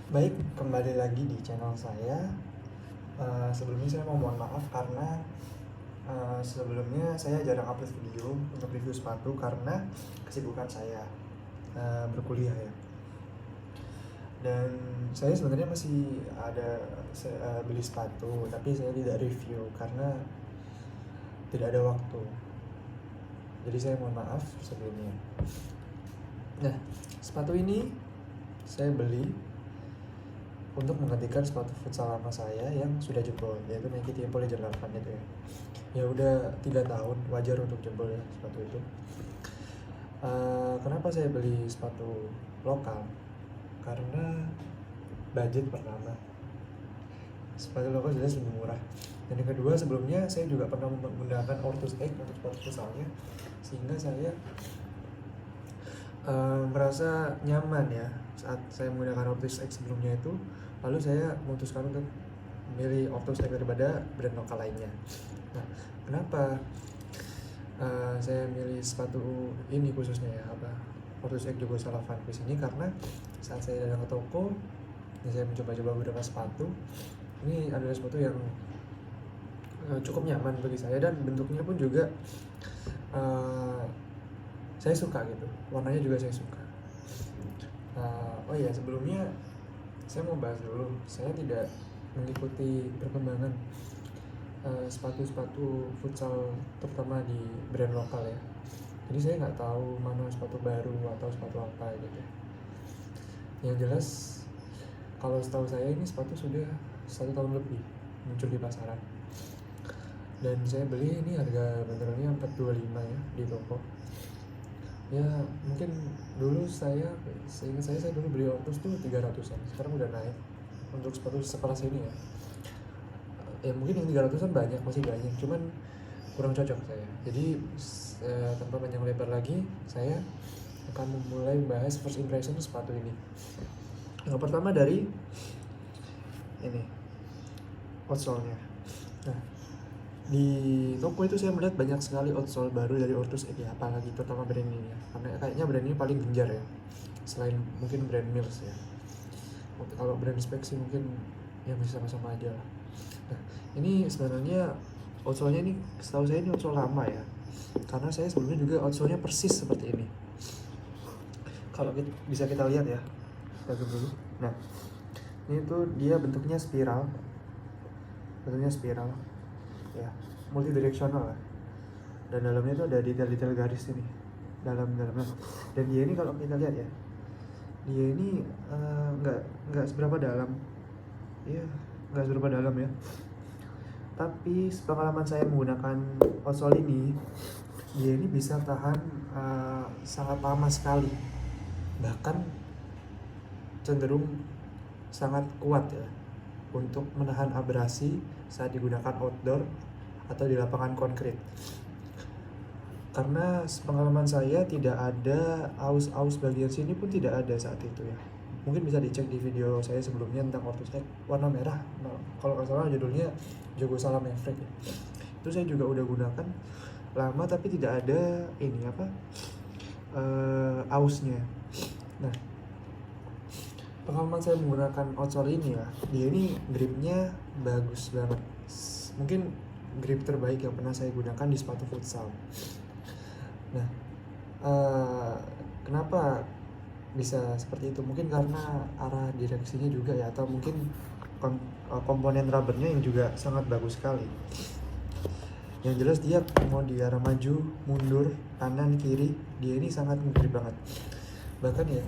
Baik, kembali lagi di channel saya. Sebelumnya saya mau mohon maaf karena sebelumnya saya jarang upload video untuk review sepatu karena kesibukan saya berkuliah ya. Dan saya sebenarnya masih ada beli sepatu, tapi saya tidak review karena tidak ada waktu. Jadi saya mohon maaf sebelumnya. Nah, sepatu ini saya beli untuk menggantikan sepatu futsal lama saya yang sudah jebol, yaitu Nike Tiempo Legend 8 itu ya. Ya udah 3 tahun, wajar untuk jebol ya sepatu itu. Kenapa saya beli sepatu lokal? Karena budget pertama, sepatu lokal jelas lebih murah. Dan yang kedua, sebelumnya saya juga pernah menggunakan Ortus X untuk sepatu futsalnya, sehingga saya merasa nyaman ya saat saya menggunakan Ortus X sebelumnya itu. Lalu saya memutuskan untuk memilih Ortus X daripada brand lokal lainnya. Nah, kenapa saya milih sepatu ini khususnya ya, Ortus X Jogo Salavanvis ini? Karena saat saya datang ke toko dan saya mencoba-coba beberapa sepatu, ini adalah sepatu yang cukup nyaman bagi saya, dan bentuknya pun juga saya suka gitu, warnanya juga saya suka. Oh iya, sebelumnya saya mau bahas dulu, saya tidak mengikuti perkembangan sepatu-sepatu futsal terutama di brand lokal ya. Jadi saya nggak tahu mana sepatu baru atau sepatu apa gitu. Yang jelas kalau setahu saya ini sepatu sudah 1 tahun lebih muncul di pasaran. Dan saya beli ini harga bandrolnya 425 ya di toko. Ya mungkin dulu seingat saya dulu beli Ortus tuh 300-an. Sekarang udah naik untuk sepatu sekelas ini ya. Ya mungkin yang 300-an masih banyak, cuman kurang cocok saya. Jadi tanpa panjang lebar lagi, saya akan memulai membahas first impression sepatu ini. Yang pertama dari ini, outsole-nya. Nah, di toko itu saya melihat banyak sekali outsole baru dari Ortus X ya, apalagi terutama brand ini ya. Karena kayaknya brand ini paling genjar ya, selain mungkin brand Mills ya. Kalau brand spek sih mungkin ya masih sama-sama aja lah. Nah, ini sebenarnya outsole-nya ini setahu saya ini outsole lama ya. Karena saya sebelumnya juga outsole-nya persis seperti ini. Kalau bisa kita lihat ya, kita zoom dulu. Nah, ini tuh dia bentuknya spiral ya, multidireksional lah. Dan dalamnya tuh ada detail-detail garis ini dalamnya. Dan dia ini kalau kita lihat ya, dia ini nggak seberapa dalam ya, tapi pengalaman saya menggunakan outsole ini, dia ini bisa tahan sangat lama sekali, bahkan cenderung sangat kuat ya untuk menahan abrasi saat digunakan outdoor atau di lapangan konkret. Karena pengalaman saya tidak ada aus bagian sini pun tidak ada saat itu ya. Mungkin bisa dicek di video saya sebelumnya tentang Ortus X warna merah. Nah, kalau nggak salah judulnya Jogo Salam Maverick ya. Itu saya juga udah gunakan lama tapi tidak ada ini ausnya. Nah, pengalaman saya menggunakan outsole ini ya, dia ini gripnya bagus banget. Mungkin grip terbaik yang pernah saya gunakan di sepatu futsal. Nah, kenapa bisa seperti itu? Mungkin karena arah direksinya juga ya, atau mungkin komponen rubbernya yang juga sangat bagus sekali. Yang jelas dia mau di arah maju, mundur, kanan, kiri, dia ini sangat ngeri banget. Bahkan ya,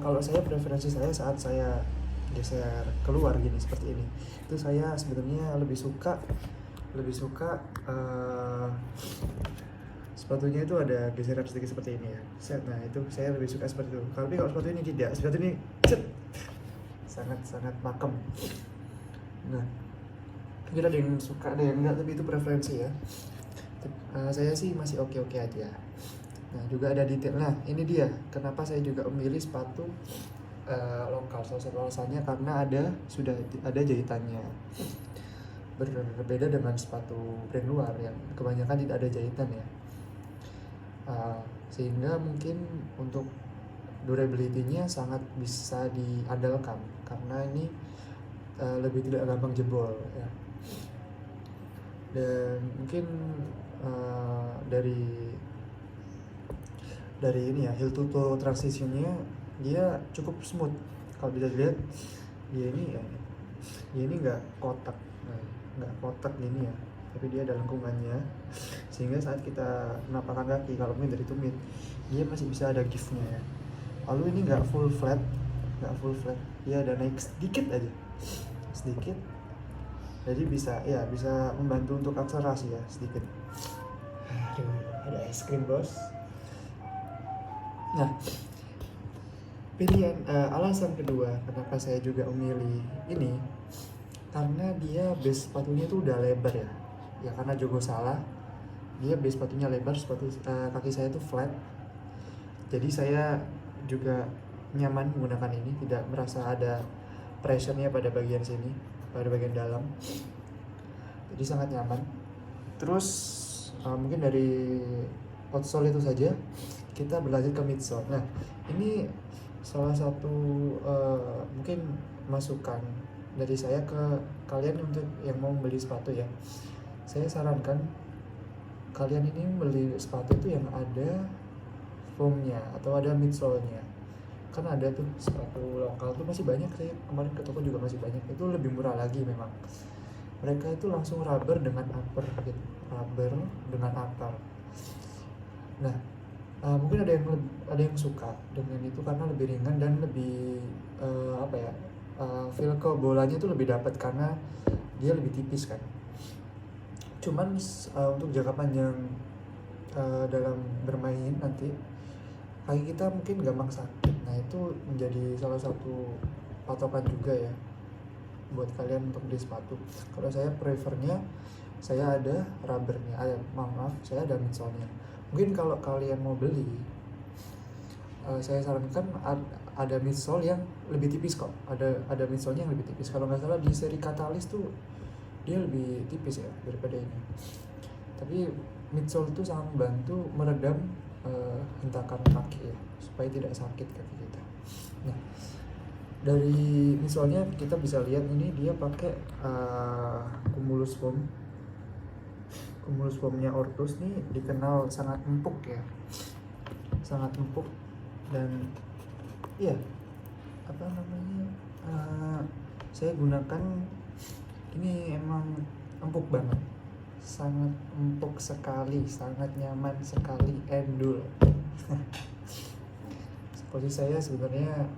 kalau saya preferensi saya saat saya geser keluar gini seperti ini, itu saya sebenarnya lebih suka sepatunya itu ada geseran sedikit seperti ini ya. Nah itu saya lebih suka seperti itu. Tapi kalau sepatu ini tidak, sepatu ini sangat pakem. Nah, mungkin ada yang suka, ada yang enggak, tapi itu preferensi ya. Saya sih masih oke aja. Nah, juga ada detail. Nah, ini dia kenapa saya juga memilih sepatu lokal. Salah satu alasannya karena sudah ada jahitannya. Berbeda dengan sepatu brand luar yang kebanyakan tidak ada jahitan ya. Sehingga mungkin untuk durability-nya sangat bisa diandalkan karena ini lebih tidak gampang jebol ya. Dan mungkin dari ini ya, heel to toe transitionnya dia cukup smooth. Kalau bisa dilihat dia ini nggak kotak, nggak kotak gini ya, tapi dia ada lengkungannya, sehingga saat kita menapakkan kaki kalau mid dari tumit dia masih bisa ada give-nya ya. Lalu ini nggak full flat, dia ada naik sedikit aja, jadi bisa membantu untuk akselerasi ya sedikit. Aduh, ada es krim bos. Nah, alasan kedua kenapa saya juga memilih ini karena dia base sepatunya tuh udah lebar ya. Ya karena Jogo salah, dia base sepatunya lebar, kaki saya tuh flat. Jadi saya juga nyaman menggunakan ini, tidak merasa ada pressure-nya pada bagian sini, pada bagian dalam. Jadi sangat nyaman. Terus mungkin dari outsole itu saja, kita berlanjut ke midsole. Nah, ini salah satu mungkin masukan dari saya ke kalian untuk yang mau beli sepatu ya. Saya sarankan kalian ini beli sepatu itu yang ada foamnya atau ada midsole-nya. Kan ada tuh sepatu lokal tuh masih banyak, saya kemarin ke toko juga masih banyak. Itu lebih murah lagi memang. Mereka itu langsung rubber dengan upper gitu. Nah, mungkin ada yang suka dengan itu karena lebih ringan dan lebih feel ke bolanya itu lebih dapat karena dia lebih tipis kan. Cuman untuk jangka panjang dalam bermain nanti kaki kita mungkin gampang sakit. Nah, itu menjadi salah satu patokan juga ya buat kalian untuk beli sepatu. Kalau saya prefernya saya ada rubbernya, saya ada midsole-nya. Mungkin kalau kalian mau beli, saya sarankan ada midsole yang lebih tipis kok. Ada midsole-nya yang lebih tipis. Kalau nggak salah di seri Catalyst tuh dia lebih tipis ya daripada ini. Tapi midsole itu sangat membantu meredam hentakan kaki ya, supaya tidak sakit kaki kita. Nah, dari midsole-nya kita bisa lihat ini dia pakai Cumulus foam. Cumulus foamnya Ortus nih dikenal sangat empuk ya, sangat empuk dan iya saya gunakan ini emang empuk banget, sangat empuk sekali, sangat nyaman sekali, endul. Posisi saya sebenarnya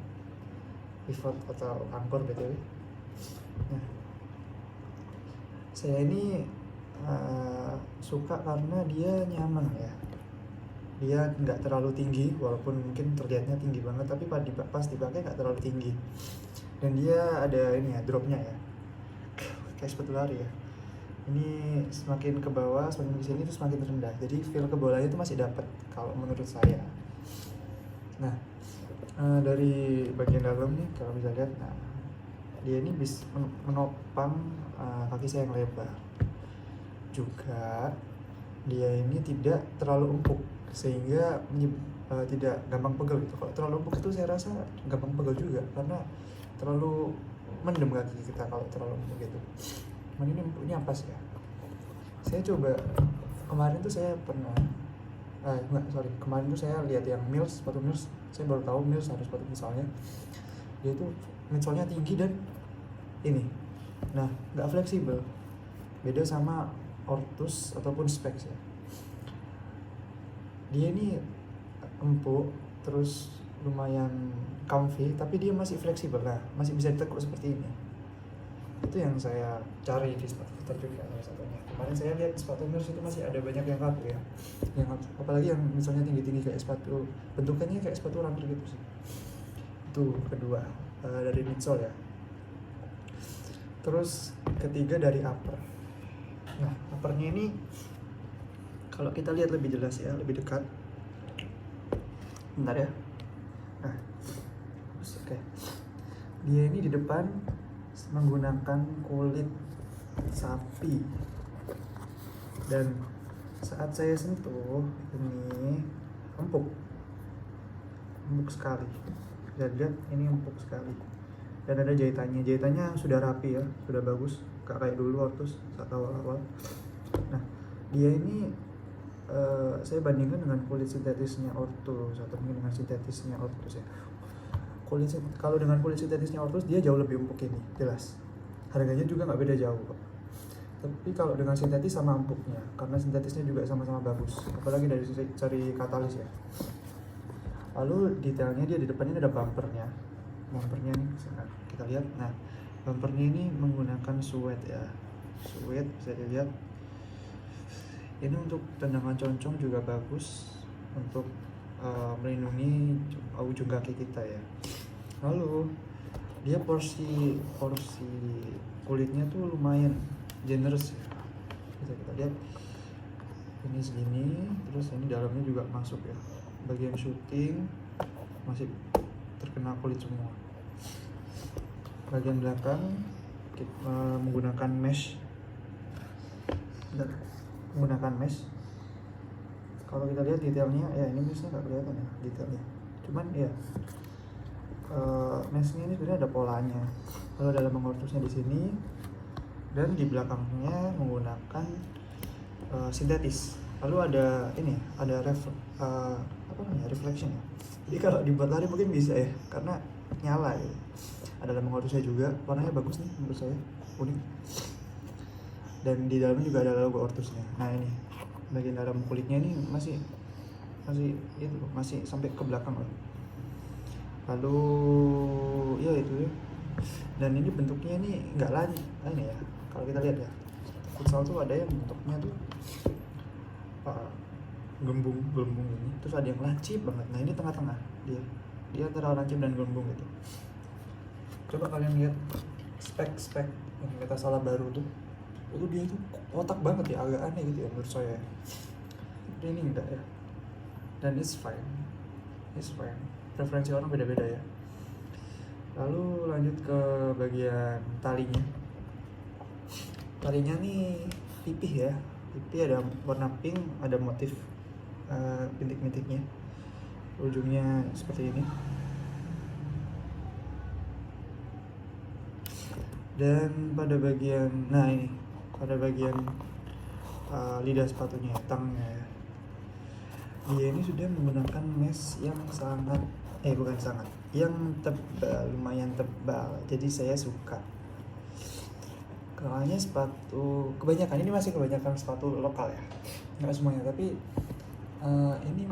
pivot atau angkor btw. Nah, saya ini suka karena dia nyaman ya. Dia nggak terlalu tinggi, walaupun mungkin terlihatnya tinggi banget, tapi pas dipakai nggak terlalu tinggi. Dan dia ada ini ya, dropnya ya, kayak sepatu lari ya. Ini semakin ke bawah, semakin ke sini itu semakin rendah. Jadi feel ke bolanya itu masih dapat kalau menurut saya. Nah, dari bagian dalam nih kalau bisa lihat, nah dia ini bisa menopang kaki saya yang lebar. Juga dia ini tidak terlalu empuk sehingga tidak gampang pegel gitu. Kalau terlalu empuk itu saya rasa gampang pegel juga karena terlalu mendem kaki kita kalau terlalu empuk gitu. Cuman ini empuknya pas ya. Saya coba kemarin tuh saya pernah kemarin tuh saya lihat yang Mills, sepatu Mills. Saya baru tahu Mills ada sepatu misalnya dia tuh midsole-nya tinggi dan ini, nah nggak fleksibel, beda sama Ortus ataupun Specs ya. Dia ini empuk terus lumayan comfy tapi dia masih fleksibel, nah masih bisa ditekuk seperti ini. Itu yang saya cari di sepatu Victor juga salah satunya. Kemarin saya lihat sepatu Mills itu masih ada banyak yang kaku ya, apalagi yang misalnya tinggi-tinggi kayak sepatu, bentukannya kayak sepatu runner gitu sih. Itu kedua dari midsole ya. Terus ketiga dari upper. Nah, uppernya ini kalau kita lihat lebih jelas ya, lebih dekat. Bentar ya. Nah, oke. Dia ini di depan menggunakan kulit sapi. Dan saat saya sentuh ini empuk. empuk sekali. Bisa lihat ini empuk sekali. Dan ada jahitannya sudah rapi ya, sudah bagus, gak kayak dulu Ortus saat awal-awal. Nah, dia ini saya bandingkan dengan kulit sintetisnya Ortus atau mungkin dengan sintetisnya Ortus ya. Kalau dengan kulit sintetisnya Ortus dia jauh lebih empuk ini, jelas. Harganya juga nggak beda jauh kok. Tapi kalau dengan sintetis sama empuknya, karena sintetisnya juga sama-sama bagus, apalagi dari seri katalis ya. Lalu detailnya dia di depannya ada bumpernya nih, kita lihat. Nah, bumpernya ini menggunakan suede ya, suede bisa dilihat. Ini untuk tendangan concong juga bagus untuk melindungi ujung kaki kita ya. Lalu dia porsi kulitnya tuh lumayan generous ya, bisa kita lihat. Ini segini, terus ini dalamnya juga masuk ya. Bagian shooting masih terkena kulit semua. Bagian belakang kita menggunakan mesh. Kalau kita lihat detailnya ya, ini meshnya nggak kelihatan ya detailnya. Cuman ya meshnya ini sebenarnya ada polanya. Lalu ada lambang Ortusnya di sini, dan di belakangnya menggunakan sintetis. Lalu ada ini, ada reflection ya. Jadi kalau dibuat lari mungkin bisa ya, karena nyala ya. Ada lambang Ortusnya juga, warnanya bagus nih menurut saya, unik. Dan di dalamnya juga ada logo Ortusnya. Nah ini bagian dalam kulitnya ini masih sampai ke belakang loh. Lalu ya itu ya. Dan ini bentuknya ini nggak lain ya. Kalau kita lihat ya, futsal tuh ada yang bentuknya tuh gelembung ini, terus ada yang lancip banget. Nah ini tengah-tengah, dia antara lancip dan gelembung gitu. Coba kalian lihat spek yang kita salah baru tuh, itu dia tuh kotak banget ya, agak aneh gitu ya menurut saya. Tapi ini enggak ya, dan it's fine. Preferensi orang beda-beda ya. Lalu lanjut ke bagian talinya nih pipih ya. Pipih ada warna pink, ada motif bintik-bintiknya, ujungnya seperti ini. Dan pada bagian lidah sepatunya, tangnya ya, dia ini sudah menggunakan mesh yang yang tebal, lumayan tebal. Jadi saya suka. Soalnya kebanyakan sepatu lokal ya, nggak semuanya, tapi ini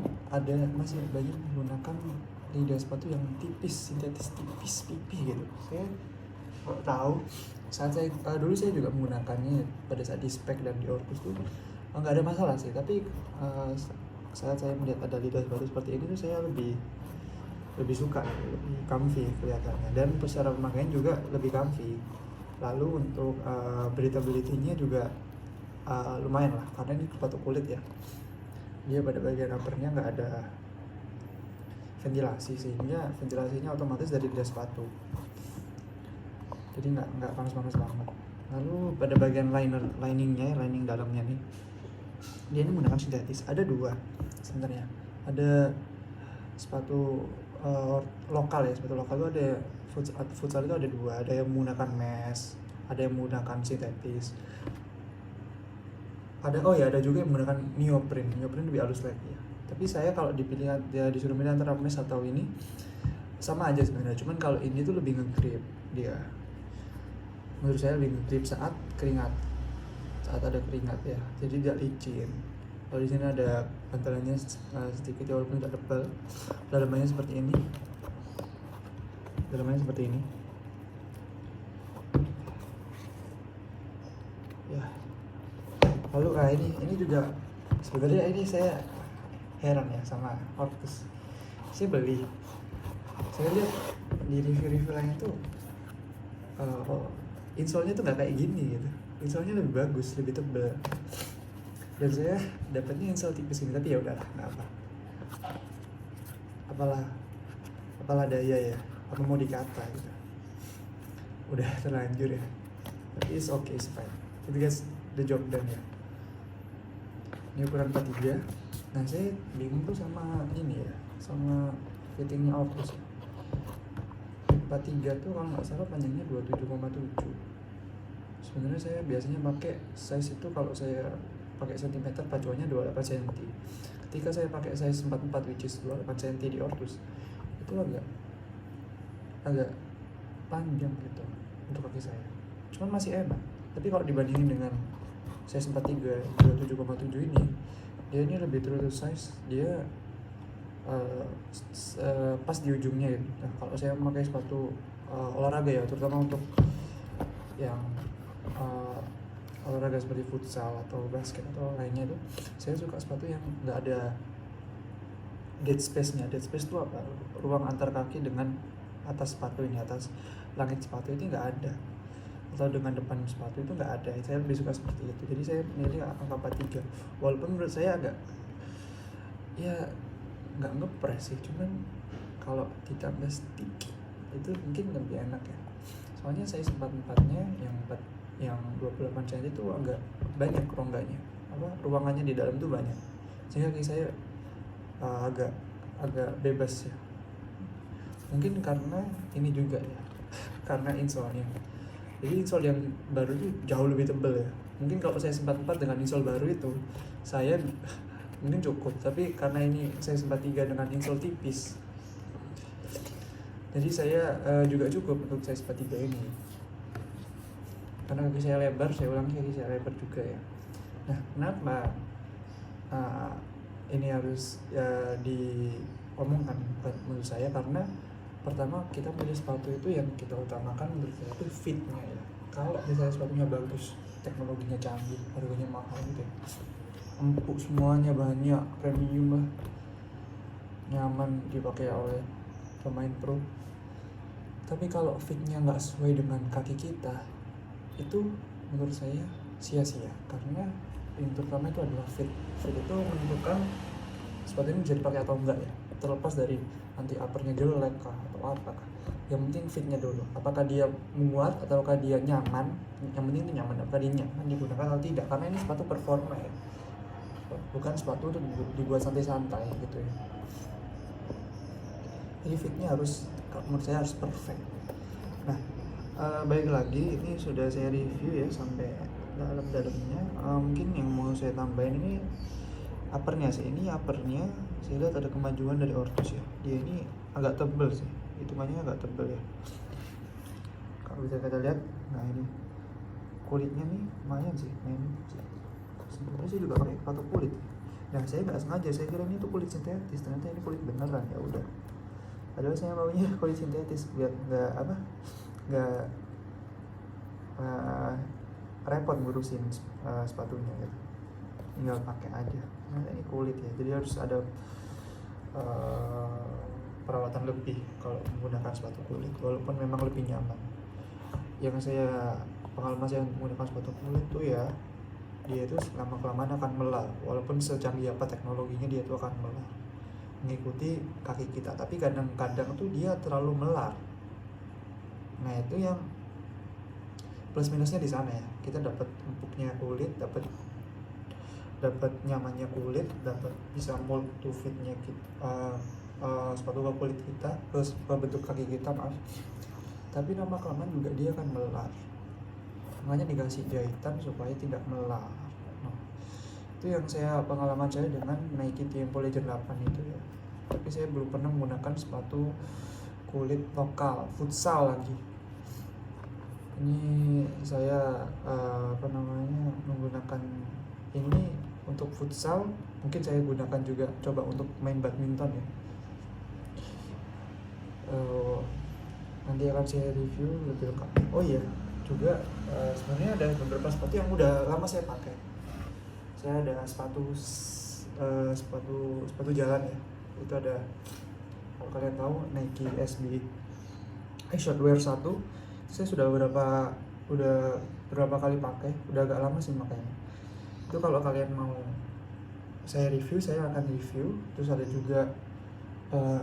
masih banyak menggunakan lidah sepatu yang tipis, sintetis tipis, pipih gitu. Saya tahu dulu saya juga menggunakannya pada saat di spek dan di Ortus tuh nggak ada masalah sih, tapi saat saya melihat ada lidah sepatu seperti ini tuh saya lebih suka, lebih comfy kelihatannya, dan secara pemakaian juga lebih comfy. Lalu untuk breathability-nya juga lumayan lah, karena ini sepatu kulit ya. Dia pada bagian uppernya nggak ada ventilasi, sehingga ventilasinya otomatis dari lidah sepatu, jadi nggak panas-panas banget. Lalu pada bagian lining dalamnya nih, dia ini menggunakan sintetis. Ada dua sebenarnya. Ada sepatu lokal ya, sepatu lokal itu ada futsal itu ada dua, ada yang menggunakan mesh, ada yang menggunakan sintetis. Ada juga yang menggunakan neoprene lebih halus lagi ya. Tapi saya kalau disuruh pilih antara mesh atau ini, sama aja sebenarnya. Cuman kalau ini tuh lebih nge-grip dia. Menurut saya lebih nge-grip saat ada keringat ya. Jadi tidak licin. Kalau di sini ada bantalannya sedikit ya, walaupun tidak tebal. Dalamannya seperti ini. Ya. Lalu ini juga sebenarnya ini saya heran ya sama Ortus. Saya lihat di review lainnya tuh insole-nya tuh nggak kayak gini gitu. Insole-nya lebih bagus, lebih tebal. Dan saya dapatnya insole tipis ini, tapi ya udahlah, nggak apa. Apalah daya ya, apa mau dikata gitu. Udah terlanjur ya. Tapi it's okay, it's fine. Itu guys, the job done ya. Ini ukuran 43. Nah saya bingung tuh sama ini ya, sama fittingnya Ortus. 43 tuh kalau nggak salah panjangnya 27,7. Sebenarnya saya biasanya pakai size itu, kalau saya pakai sentimeter pacuannya 28 cm. Ketika saya pakai size 44 which is 28 cm di Ortus, itu agak panjang gitu untuk kaki saya. Cuman masih enak. Tapi kalau dibandingin dengan size 43 27,7 ini, dia ini lebih true to size. Dia pas di ujungnya gitu. Nah, kalau saya memakai sepatu olahraga ya, terutama untuk yang olahraga seperti futsal atau basket atau lainnya itu, saya suka sepatu yang nggak ada dead space-nya. Dead space itu apa? Ruang antar kaki dengan atas sepatu ini, atas langit sepatu ini nggak ada, atau dengan depan sepatu itu nggak ada. Saya lebih suka seperti itu. Jadi saya milih angka 43. Walaupun menurut saya agak ya nggak ngepres sih, cuman kalau ditambah sedikit itu mungkin lebih enak ya. Soalnya saya 44-nya yang 28 cm itu agak banyak rongganya, ruangannya di dalam tuh banyak, sehingga kaki saya agak bebas ya. Mungkin karena ini juga ya, karena insole-nya. Jadi insole yang baru itu jauh lebih tebal ya. Mungkin kalau saya 44 dengan insole baru itu saya mungkin cukup, tapi karena ini saya 43 dengan insole tipis, jadi saya juga cukup untuk size 43 ini. Karena kaki saya lebar, saya ulangi, kaki saya lebar juga ya. Nah, kenapa ini harus diomongkan menurut saya? Karena pertama, kita punya sepatu itu yang kita utamakan menurut saya itu fitnya ya. Kalau misalnya sepatunya bagus, teknologinya canggih, harganya mahal gitu ya, empuk semuanya, banyak, premium lah, nyaman dipakai oleh pemain pro. Tapi kalau fitnya nggak sesuai dengan kaki kita, itu menurut saya sia-sia. Karena yang terutama itu adalah fit. Fit itu menentukan sepatu ini bisa dipakai atau enggak ya, terlepas dari nanti uppernya jelek kah atau apa kah. Yang penting fitnya dulu, apakah dia muat ataukah dia nyaman. Yang penting itu nyaman, apakah dia nyaman digunakan atau tidak. Karena ini sepatu performa ya, bukan sepatu untuk dibuat santai-santai gitu ya. Jadi fitnya harus, menurut saya harus perfect. Nah, baik lagi, ini sudah saya review ya sampai dalam-dalamnya. Mungkin yang mau saya tambahin ini uppernya sih. Ini uppernya saya lihat ada kemajuan dari Ortus ya. Dia ini agak tebal sih, hitungannya agak tebal ya. Kalau bisa kita lihat, nah ini kulitnya nih lumayan sih, sebenarnya saya juga pakai sepatu kulit. Nah, saya nggak sengaja, saya kira ini tuh kulit sintetis, ternyata ini kulit beneran. Ya udah, padahal saya maunya kulit sintetis biar nggak repot ngurusin sepatunya gitu, tinggal pakai aja. Nah, ini kulit ya, jadi harus ada perawatan lebih kalau menggunakan sepatu kulit, walaupun memang lebih nyaman. Yang pengalaman saya menggunakan sepatu kulit tuh ya, dia itu lama-kelamaan akan melar, walaupun secanggih apa teknologinya, dia itu akan melar mengikuti kaki kita. Tapi kadang-kadang tuh dia terlalu melar. Nah, itu yang plus minusnya di sana ya. Kita dapat empuknya kulit, dapat nyamannya kulit, dapat bisa mold to fitnya sepatu ke kulit kita, terus ke bentuk kaki kita, maaf. Tapi lama-kelamaan juga dia akan melar. Makanya dikasih jahitan supaya tidak melar. Nah, itu yang pengalaman saya dengan Nike Tiempo Legend 8 itu ya. Tapi saya belum pernah menggunakan sepatu kulit lokal, futsal lagi. Ini saya menggunakan ini untuk futsal. Mungkin saya gunakan juga coba untuk main badminton ya. Nanti akan saya review lebih lengkap. Oh iya, juga sebenarnya ada beberapa sepatu yang udah lama saya pakai. Saya ada sepatu jalan ya. Itu ada, kalau kalian tahu, Nike SB Shortwear 1. Saya sudah berapa kali pakai, udah agak lama sih makanya. Itu kalau kalian mau saya review, saya akan review. Terus ada juga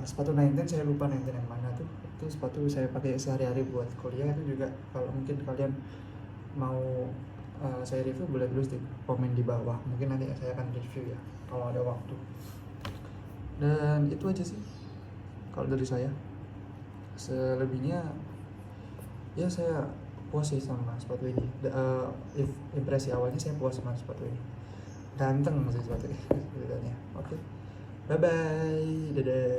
sepatu 19, saya lupa 19 yang mana tuh. Itu sepatu saya pakai sehari-hari buat kuliah. Itu juga kalau mungkin kalian mau saya review, boleh tulis di komen di bawah. Mungkin nanti saya akan review ya kalau ada waktu. Dan itu aja sih kalau dari saya. Selebihnya ya saya puas sih sama sepatu ini. Impresi awalnya saya puas sama sepatu ini, ganteng sih sepatu ini. Oke, bye bye, dadah.